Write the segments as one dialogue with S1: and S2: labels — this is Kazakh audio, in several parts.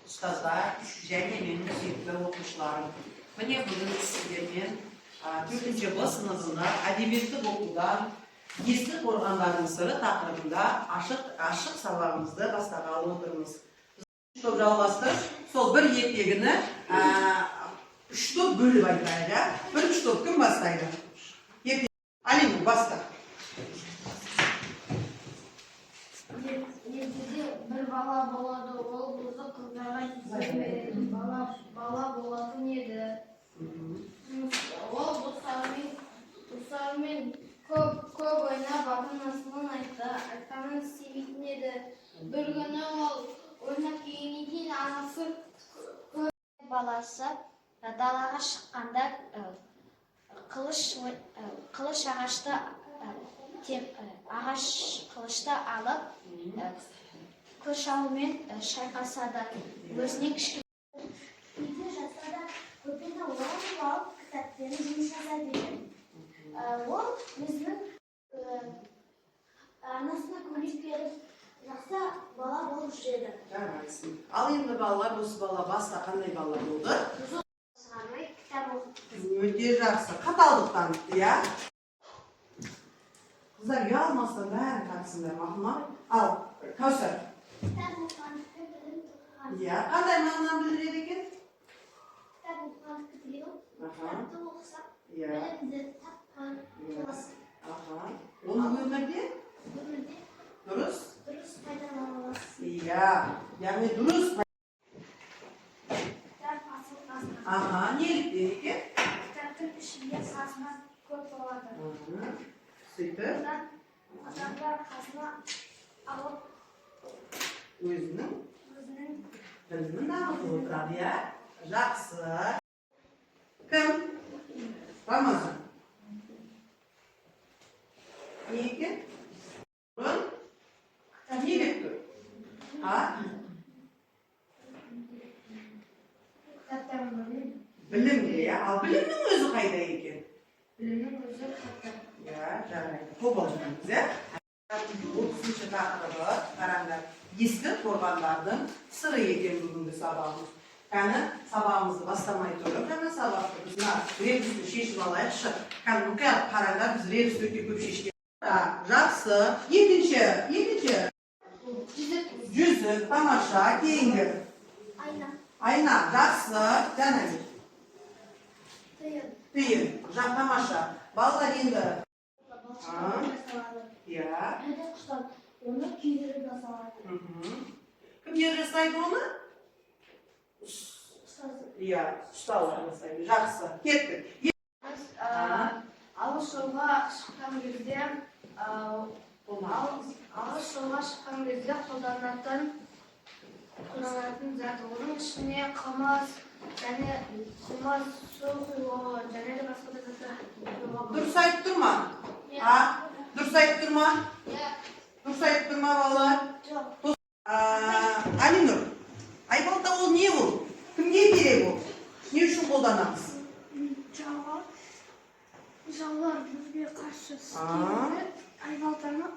S1: ұстаздар және менің сүйікті оқушыларым. Міне бүгін сіздермен 4-ші Б сыныбында әдебиетті оқудан ескі қорғандардың сыры тақырыбында ашық сабағымызды бастағалы отырмыз. Топ жалғастырып, сол бір ертегіні 3 топ бөліп айтайық. Бірінші топ кім бастайды? Алина, баста.
S2: Ертеде бір бала болады, ол бұзық қыздарға тисе береді. Бала болатын еді. Ол достарымен көп ойнап, ата-анасынан айтқанын істемейтін еді. Bir күні ол ойнап келгеннен кейін анасы баласы далаға шыққанда қылыш ағаш қылышты алып қоршаумен шайқасады. Өзіне кішкене үйде жатса да көпені орап алып кітаппен жұмыс жасай береді. Ол өзінің анасына көмек беріп жақсы бала болып жүреді.
S1: Жарайсың. Ал енді балалар, осы бала баста қандай бала болды?
S2: Кітап оқыды.
S1: Өте жақсы. Қаталдықтан, иә? Қыздар ұялмастан бәрін қатысыңдар, мақұл. Ал, Кәусар.
S2: Кітап оқығандықты білім тұтқан.
S1: Иә, қандай мағынаны білдіреді екен?
S2: Кітап оқығандықты білем. Кітапты оқысақ,
S1: Иә.
S2: білімді тапқан боласың.
S1: Оны өмірде дұрыс
S2: Пайдалана аласың.
S1: Иә, яғни дұрыс.
S2: Кітап асыл.
S1: Неліктен екен?
S2: Кітаптың ішінде қазына көп болады.
S1: Сөйтіп,
S2: Адамдар қазына алып
S1: өзінің білімін дамытып отырады, иә? Жақсы. Кім? Рамазан. Не екен? Бұрын? Не деп тұр?
S2: кітаптан білім.
S1: Білімде, иә? Ал білімнің өзі қайда екен?
S2: Білімнің өзі кітапта.
S1: Иә, жарайды. Қобалжыңыз, иә? 30-ші тақырыбы, қараңдар, ескі қорғандардың сыры екен бүгінгі сабағымыз. Кәні сабағымызды бастамай тұрып, жаңа сабақты біз ребусты шешіп алайықшы. Кәні мұқият қараңдар, біз ребусты өте көп шешкен. Жақсы. Екінші. Жүзік, тамаша, кейінгі. Айна, жақсы. Жаңа түйін, тамаша. Балалар енді. Иә.
S2: Оны күйдіріп жасалады.
S1: Кімдер жасайды оны? Иә, ұсталар жасайды. Жақсы. Кеттік.
S2: Алыс жолға шыққан кезде қолданатын зат. Оның ішіне қымыз, және су құйылуы, және де басқа да заттар құйылуға болады.
S1: Дұрыс айтып тұрма? Дұрыс айтып тұрма? Дұрыс айтып тұрма, балалар?
S2: Жоқ.
S1: Алинұр, айбалта ол не ол? Кімге керек ол? Не үшін қолданамыз?
S2: Жаулар бізге қарсы айбалтаны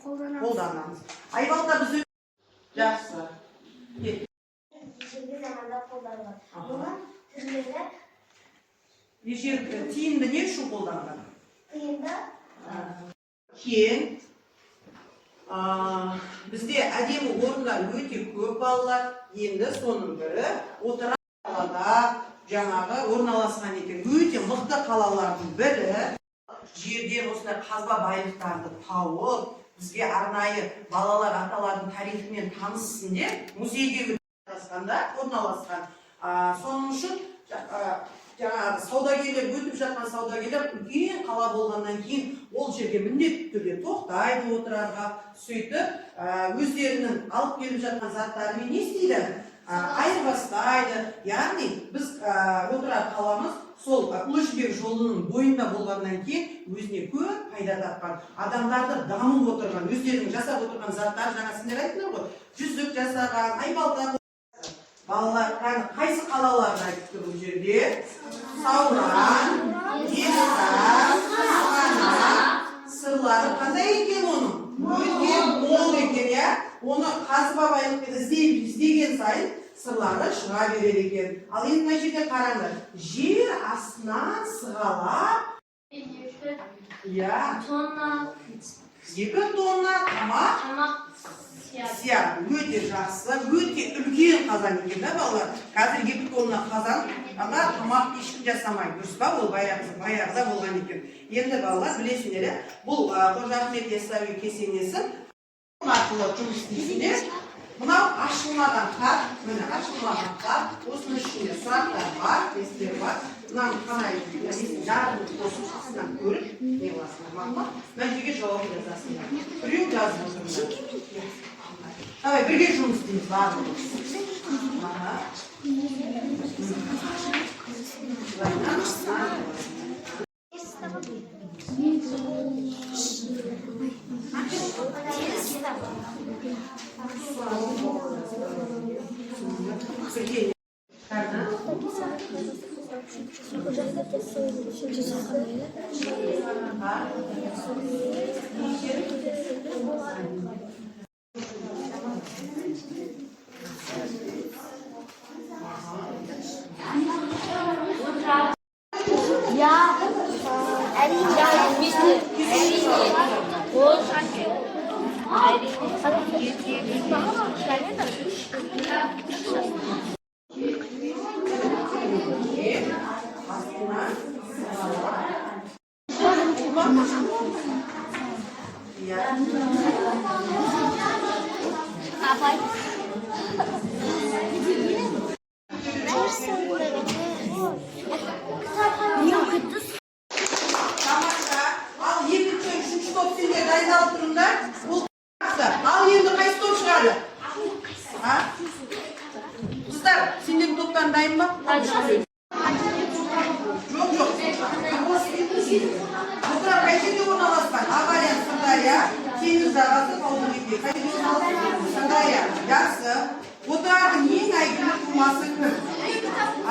S1: қолданамыз. Айбалта біз жақсы.
S2: Ежелгі заманда қолданылған. Оның түрлері
S1: тиімді не үшін қолданған?
S2: тиімді.
S1: Кен. Бізде әдемі орындар өте көп балалар. Енді соның бірі отырар қалада жаңағы орналасқан екен. Өте мықты қалалардың бірі. Жерден осындай қазба байлықтарды тауып, бізге арнайы балалар аталардың тарихымен таныссын деп музейге орналасқан. Соның үшін жаңағы саудагерлер, өтіп жатқан саудагерлер үлкен қала болғаннан кейін ол жерге міндетті түрде тоқтайды отырарға. Сөйтіп, өздерінің алып келіп жатқан заттарымен не істейді? Айырбастайды. Яғни біз отырар қаламыз сол Ұлы Жібек жолының бойында болғаннан кейін өзіне көп пайда тапқан. Адамдарды дамып отырған, өздерінің жасап отырған заттар, жаңа сендер айттыңдар ғой, жүзік жасаған, айбалта. Балалар, қайсы қалаларды айтты бұл жерде? Сауран, Естан, сырлары қандай екен оның? Өте мол екен, иә? Оны қазба байлықпен іздеген сайын сырлары шыға береді екен. Ал енді мына жерде қараңдар. Жер астынан сығалап,
S2: 2 тонна
S1: 2 тонна тамақ сияқты. Өте жақсы, өте үлкен қазан екен да балалар. Қазір 2 тонна қазанға тамақ ешкім жасамайды. Дұрыс па? Ол баяғыда болған екен. Енді балалар білесіңдер, бұл Қожа Ахмет Яссауи кесенесі арқылы жұмыс істейсіңдер. Мынау ашылмаған қап, міне ашылмаған қап, осының ішінде сұрақтар бар, тесттер бар. Мынаны қанай жарым қосымшасынан көріп, не қыласыңдар, мақұл? Мына жерге жауап жазасыңдар. Біреу жазып отырыңдар. Давай, бірге жұмыс істейміз, барлығымыз.
S2: Ya,
S1: Al 2-3 top sizler dayandalып тұрыңдар. Al енді қайсы топ шығады? Қыздар, сендердің топтарын дайын ба? Жоқ. Бұқыра қай жерде орналасқан? Ағалиян, Сырдария, теңіз жағасы, Павловский. Қай жерде орналасқан? Сырдария. Жақсы. Отырардың ең әйгілі тұлғасы кім?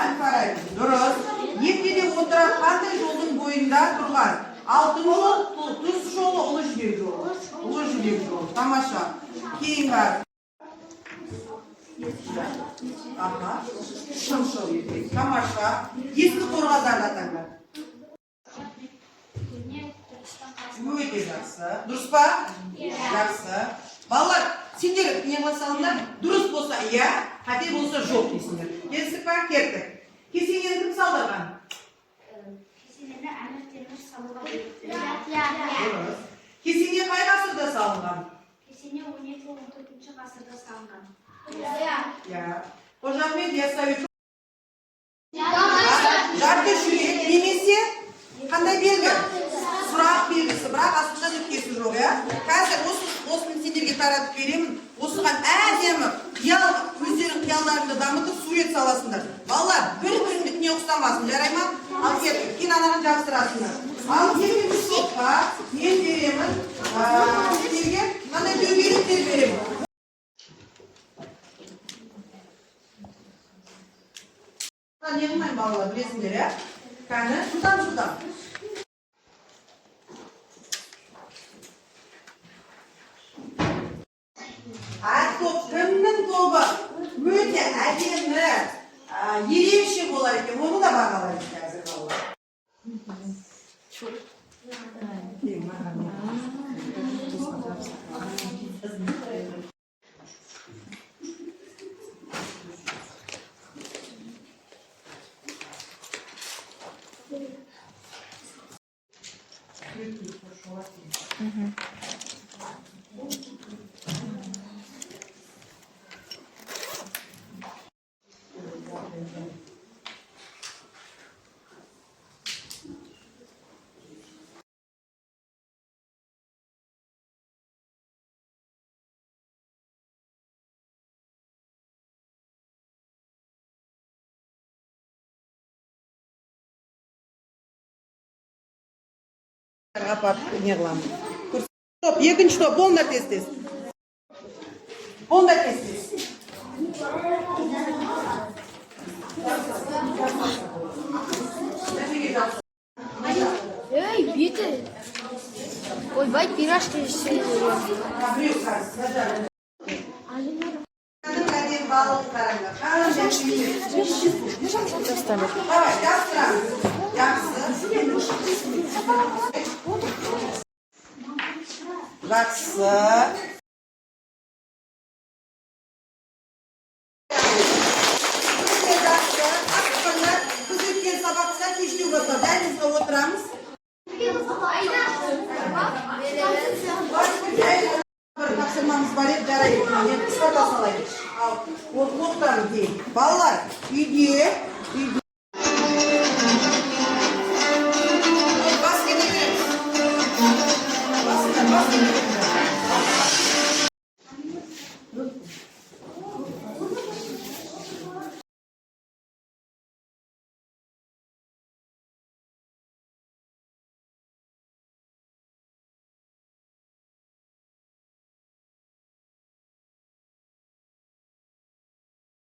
S1: Әл-Фараби. Дұрыс. Ертеде отырар қандай жолдың бойында тұрған? Алтын жол, тұз жолы, ұлы жібек жолы. Ұлы жібек жолы. Тамаша. Кейін бар. Шымшыл ертек. Тамаша. Ескі қорғаздарды атаңдар. Өте жақсы. Дұрыс па? Жақсы. Балалар, сендер не қыласаңдар, дұрыс болса иә, қате болса жоқ дейсіңдер. Келістік па? Кеттік. Кесенені кім салдырған?
S2: Кесенені Әмір Темір салуға
S1: Дұрыс. Кесене қай ғасырда салынған?
S2: Кесене 12-14 ғасырда салынған.
S1: Қожа Ахмет Яссауи жарты жүрек немесе қандай белгі? Сұрақ белгісі, бірақ астында нүктесі жоқ, иә? Қазір осыны сендерге таратып беремін. Осыған әдемі өздерің қиялдарыңды дамытып сурет саласыңдар. Балалар, бір-біріне ұқсамасын, жарай ма? Ал кеттік, кейін анаған жабыстырасыңдар. Ал екінші топқа мен беремін, сендерге мынандай дөңгелектер беремін. Не қылмайын балалар, білесіңдер, иә? Кәні, жылдам. Топ кімнің тобы өте әдемі, ерекше болар екен, оны да бағалайды қазір балалар. Не қыламын. Топ, екінші топ, болыңдар тез-тез. Болыңдар тез-тез.
S3: Ей, беті. Ойбай, пирожки ішсе.
S1: Balını kararlar. Qanday suyunib. Davay, yaptıramiz. Yaxshi. Yaxshi. Biz o'tgan sababda kechki o'rta daylizga o'tiramiz. Bir taqsimamiz bor edi, jarayib. Men qisqa qolaylik. O'qdan keyin. Bolalar, uyga